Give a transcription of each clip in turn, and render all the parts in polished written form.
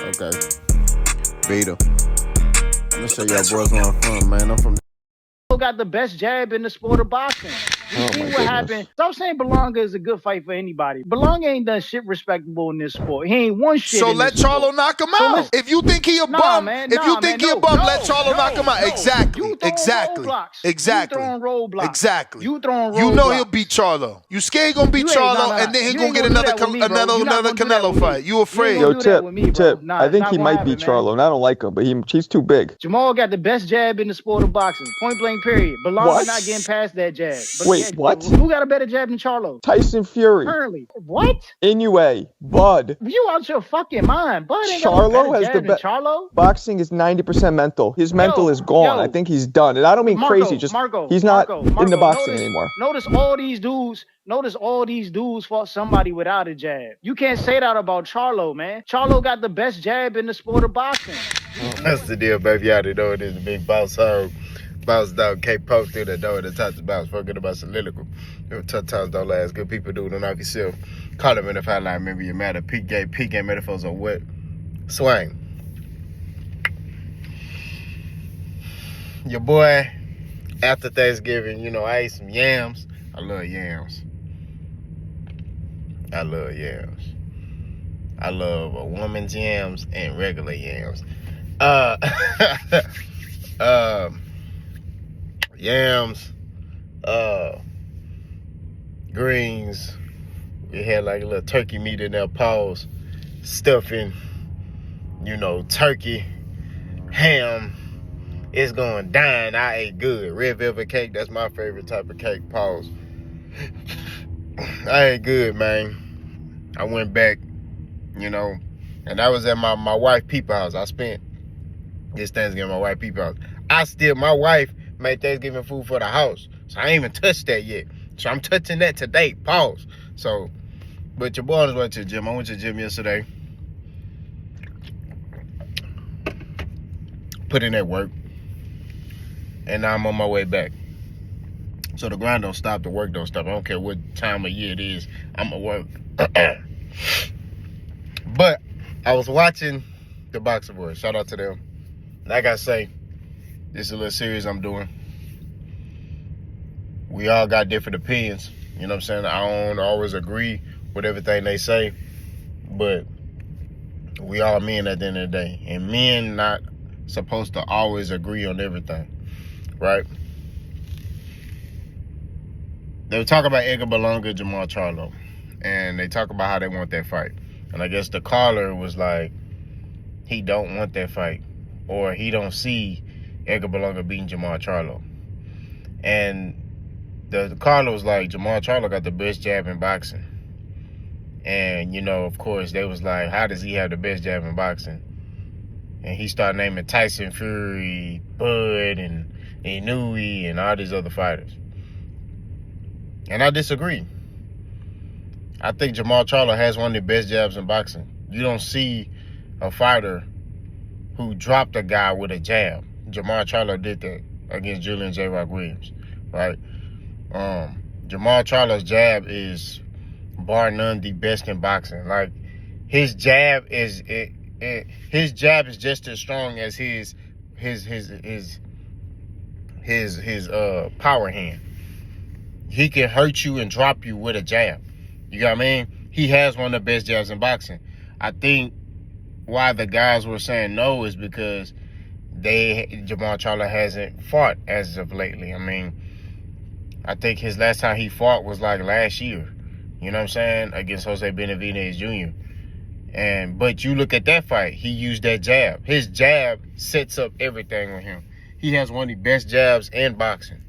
Okay. Beta. I'm gonna show y'all boys where I'm from, man. I'm from. Got the best jab in the sport of boxing. You see what happened. Stop saying Berlanga is a good fight for anybody. Berlanga ain't done shit respectable in this sport. He ain't won shit. So in let this Charlo sport. knock him So out. If you think he a bum, man, if you think he a bum, let Charlo knock him out. No. Exactly. You throwing Exactly. roadblocks. Exactly. You throwing roadblocks. Exactly. You throwing roadblocks. You know he'll beat Charlo. You scared he gonna beat Charlo, and then he gonna get another Canelo fight. You afraid? Yo, Tip, I think he might beat Charlo, and I don't like him, but he's too big. Jermall got the best jab in the sport of boxing. Point blank, period. Berlanga not getting past that jab. Wait, what? Who got a better jab than Charlo? Tyson Fury. Currently. What? Inoue. Bud. You out your fucking mind. Bud ain't Charlo got has the best. Charlo? Boxing is 90% mental. His mental is gone. I think he's done. And I don't mean crazy. Just he's not in the boxing anymore. Notice all these dudes fought somebody without a jab. You can't say that about Charlo, man. Charlo got the best jab in the sport of boxing. That's the deal, baby. You already know it is a big boss hog. Boss dog can't poke through the door at the top of the box. Forget about soliloquy. Tough times don't last. Good people do. Don't knock yourself. Call them in the hotline. Remember your matter. Peak game metaphors are what? Swing. Your boy, after Thanksgiving, you know, I ate some yams. I love yams. I love a woman's yams and regular yams. Yams, greens. We had like a little turkey meat in there, paws, stuffing, you know, turkey, ham. It's going down. I ate good. Red velvet cake, that's my favorite type of cake, pause. I ate good, man. I went back, you know, and that was at my wife people house. I spent this Thanksgiving at my wife people house. My wife made Thanksgiving food for the house. So I ain't even touched that yet. So I'm touching that today. Pause. So, but your boy went to the gym. I went to the gym yesterday. Put in that work. And now I'm on my way back. So the grind don't stop, the work don't stop. I don't care what time of year it is. I'm at work. But I was watching the Boxer Boys. Shout out to them. Like I say, this is a little series I'm doing. We all got different opinions. You know what I'm saying? I don't always agree with everything they say. But we all men at the end of the day. And men not supposed to always agree on everything. Right? They were talking about Edgar Berlanga, Jermall Charlo. And they talk about how they want that fight. And I guess the caller was like, he don't want that fight. Or he don't see Edgar Berlanga beating Jermall Charlo. And the caller was like, Jermall Charlo got the best jab in boxing. And, you know, of course, they was like, how does he have the best jab in boxing? And he started naming Tyson Fury, Bud, and Inoue, and all these other fighters. And I disagree. I think Jermall Charlo has one of the best jabs in boxing. You don't see a fighter who dropped a guy with a jab. Jermall Charlo did that against Julian J. Rock Williams, right? Jermall Charlo's jab is bar none the best in boxing. Like his jab is just as strong as his power hand. He can hurt you and drop you with a jab. You got what I mean? He has one of the best jabs in boxing. I think why the guys were saying no is because Jermall Charlo hasn't fought as of lately. I mean, I think his last time he fought was like last year. You know what I'm saying? Against Jose Benavidez Jr. But you look at that fight, he used that jab. His jab sets up everything with him. He has one of the best jabs in boxing.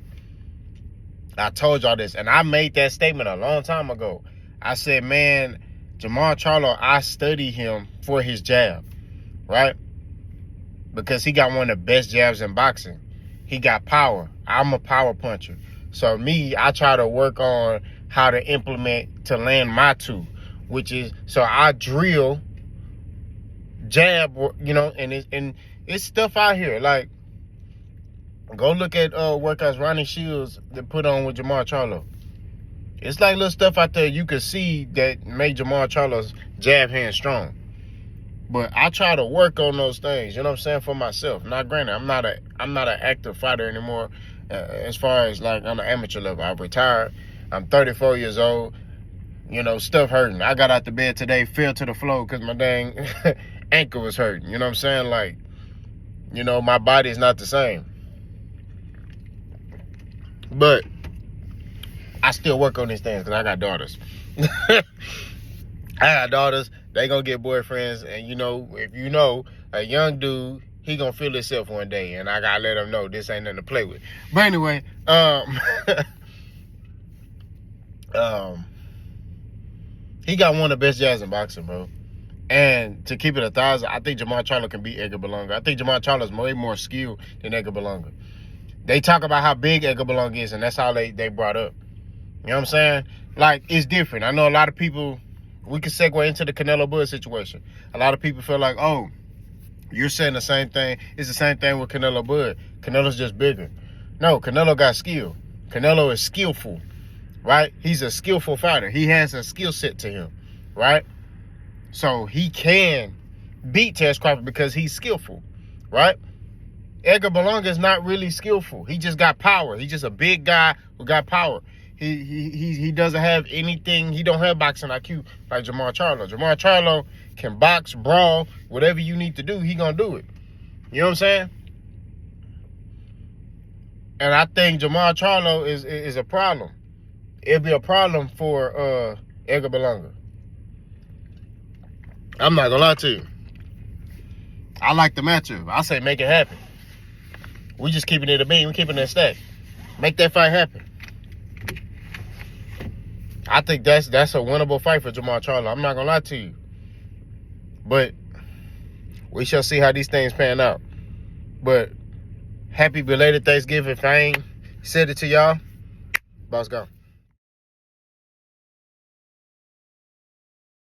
I told y'all this, and I made that statement a long time ago. I said, man, Jermall Charlo, I study him for his jab, right? Because he got one of the best jabs in boxing. He got power. I'm a power puncher. So me, I try to work on how to implement to land my two, which is, so I drill, jab, you know, and it's stuff out here. Like, go look at workouts Ronnie Shields that put on with Jermall Charlo. It's like little stuff out there you could see that made Jermall Charlo's jab hand strong. But I try to work on those things, you know what I'm saying, for myself. Now, granted, I'm not an active fighter anymore as far as like on the amateur level. I've retired. I'm 34 years old. You know, stuff hurting. I got out the bed today, fell to the floor because my dang ankle was hurting. You know what I'm saying? Like, you know, my body is not the same. But I still work on these things because I got daughters. I got daughters. They gonna get boyfriends, and you know, if you know a young dude, he gonna feel himself one day, and I gotta let him know this ain't nothing to play with. But anyway, he got one of the best jabs in boxing, bro. And to keep it 1,000, I think Jermall Charlo can beat Edgar Berlanga. I think Jermall Charlo is way more skilled than Edgar Berlanga. They talk about how big Edgar Berlanga is, and that's how they brought up. You know what I'm saying? Like, it's different. I know a lot of people. We can segue into the Canelo Bud situation. A lot of people feel like, oh, you're saying the same thing. It's the same thing with Canelo Bud. Canelo's just bigger. No, Canelo got skill. Canelo is skillful, right? He's a skillful fighter. He has a skill set to him, right? So he can beat Terence Crawford because he's skillful, right? Edgar Berlanga is not really skillful. He just got power. He's just a big guy who got power. He doesn't have anything. He don't have boxing IQ like Jermall Charlo. Jermall Charlo can box, brawl, whatever you need to do, he gonna do it. You know what I'm saying? And I think Jermall Charlo is a problem. It'll be a problem for Edgar Berlanga. I'm not gonna lie to you. I like the matchup. I say make it happen. We just keeping it a beam. We keeping it a stack. Make that fight happen. I think that's a winnable fight for Jermall Charlo. I'm not gonna lie to you. But we shall see how these things pan out. But happy belated Thanksgiving. If I ain't said it to y'all, boss gone.